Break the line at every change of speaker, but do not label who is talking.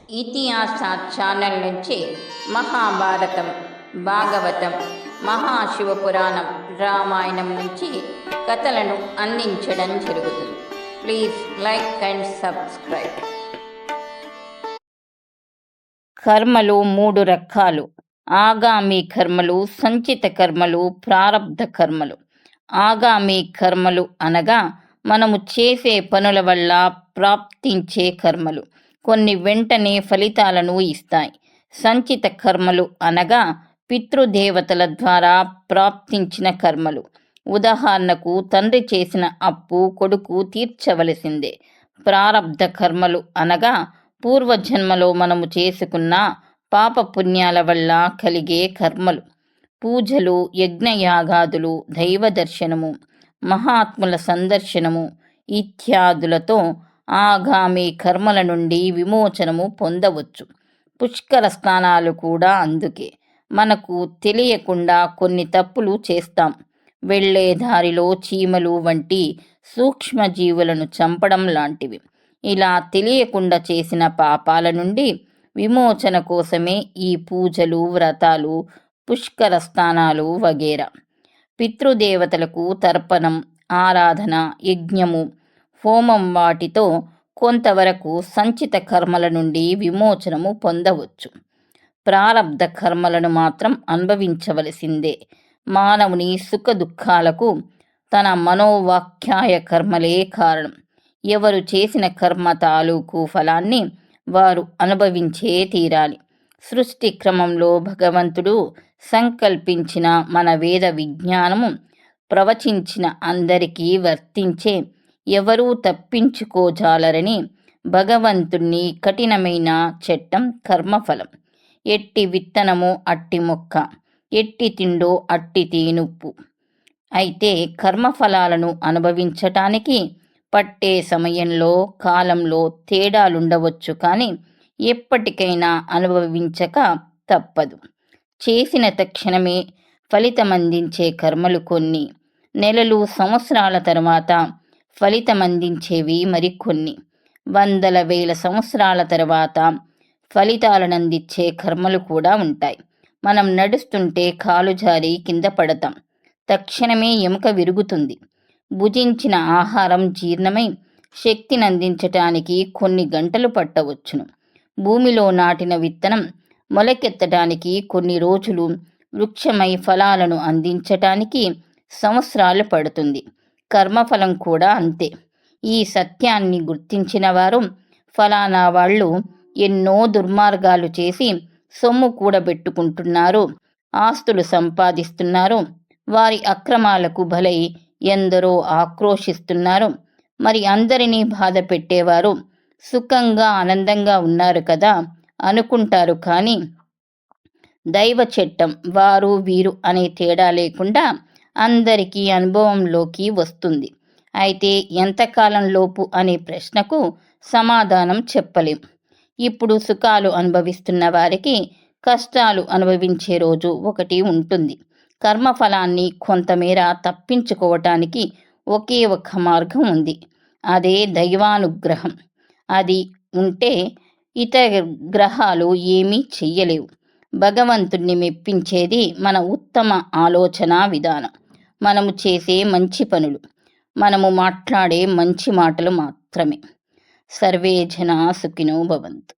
ఇతిహాస ఛానల్ నుంచి మహాభారతం, భాగవతం, మహాశివపురాణం, రామాయణం నుంచి కథలను అందించడం జరుగుతుంది. Please like and subscribe. కర్మలు 3 రకాలు. ఆగామి కర్మలు, సంచిత కర్మలు, ప్రారబ్ధ కర్మలు. ఆగామి కర్మలు అనగా మనము చేసే పనుల వల్ల ప్రాప్తించే కర్మలు, కొన్ని వెంటనే ఫలితాలను ఇస్తాయి. సంచిత కర్మలు అనగా పితృదేవతల ద్వారా ప్రాప్తించిన కర్మలు. ఉదాహరణకు, తండ్రి చేసిన అప్పు కొడుకు తీర్చవలసిందే. ప్రారబ్ధ కర్మలు అనగా పూర్వజన్మలో మనము చేసుకున్న పాపపుణ్యాల వల్ల కలిగే కర్మలు. పూజలు, యజ్ఞయాగాదులు, దైవ దర్శనము, మహాత్ముల సందర్శనము ఇత్యాదులతో ఆగామి కర్మల నుండి విమోచనము పొందవచ్చు. పుష్కర స్నానాలు కూడా అందుకే. మనకు తెలియకుండా కొన్ని తప్పులు చేస్తాం. వెళ్ళే దారిలో చీమలు వంటి సూక్ష్మజీవులను చంపడం లాంటివి. ఇలా తెలియకుండా చేసిన పాపాల నుండి విమోచన కోసమే ఈ పూజలు, వ్రతాలు, పుష్కర స్నానాలు వగేరా. పితృదేవతలకు తర్పణం, ఆరాధన, యజ్ఞము, హోమం వాటితో కొంతవరకు సంచిత కర్మల నుండి విమోచనము పొందవచ్చు. ప్రారబ్ధ కర్మలను మాత్రం అనుభవించవలసిందే. మానవుని సుఖ దుఃఖాలకు తన మనోవాక్యాయ కర్మలే కారణం. ఎవరు చేసిన కర్మ తాలూకు ఫలాన్ని వారు అనుభవించే తీరాలి. సృష్టి క్రమంలో భగవంతుడు సంకల్పించిన మన వేద విజ్ఞానము ప్రవచించిన అందరికీ వర్తించే, ఎవరూ తప్పించుకోజాలరని భగవంతుణ్ణి కఠినమైన చట్టం కర్మఫలం. ఎట్టి విత్తనము అట్టి మొక్క, ఎట్టి తిండో అట్టి తేనుప్పు. అయితే కర్మఫలాలను అనుభవించటానికి పట్టే సమయంలో, కాలంలో తేడాలుండవచ్చు, కానీ ఎప్పటికైనా అనుభవించక తప్పదు. చేసిన తక్షణమే ఫలితమందించే కర్మలు కొన్ని, నెలలు, సంవత్సరాల తర్వాత ఫలితమందించేవి మరికొన్ని, వందల వేల సంవత్సరాల తర్వాత ఫలితాలనందించే కర్మలు కూడా ఉంటాయి. మనం నడుస్తుంటే కాలు జారి కింద పడతాం, తక్షణమే ఎముక విరుగుతుంది. భుజించిన ఆహారం జీర్ణమై శక్తినందించటానికి కొన్ని గంటలు పట్టవచ్చును. భూమిలో నాటిన విత్తనం మొలకెత్తడానికి కొన్ని రోజులు, వృక్షమై ఫలాలను అందించటానికి సంవత్సరాలు పడుతుంది. కర్మఫలం కూడా అంతే. ఈ సత్యాన్ని గుర్తించిన వారు ఫలానా వాళ్ళు ఎన్నో దుర్మార్గాలు చేసి సొమ్ము కూడబెట్టుకుంటున్నారు, ఆస్తులు సంపాదిస్తున్నారు, వారి అక్రమాలకు బలై ఎందరో ఆక్రోశిస్తున్నారు, మరి అందరినీ బాధ పెట్టేవారు సుఖంగా ఆనందంగా ఉన్నారు కదా అనుకుంటారు. కానీ దైవ చట్టం వారు వీరు అనే తేడా లేకుండా అందరికీ అనుభవంలోకి వస్తుంది. అయితే ఎంతకాలంలోపు అనే ప్రశ్నకు సమాధానం చెప్పలేం. ఇప్పుడు సుఖాలు అనుభవిస్తున్న వారికి కష్టాలు అనుభవించే రోజు ఒకటి ఉంటుంది. కర్మఫలాన్ని కొంతమేర తప్పించుకోవటానికి ఒకే ఒక్క మార్గం ఉంది. అదే దైవానుగ్రహం. అది ఉంటే ఇతర గ్రహాలు ఏమీ చెయ్యలేవు. భగవంతుణ్ణి మెప్పించేది మన ఉత్తమ ఆలోచన విధానం, మనము చేసే మంచి పనులు, మనము మాట్లాడే మంచి మాటలు మాత్రమే. సర్వే జనా సుఖినో భవంతు.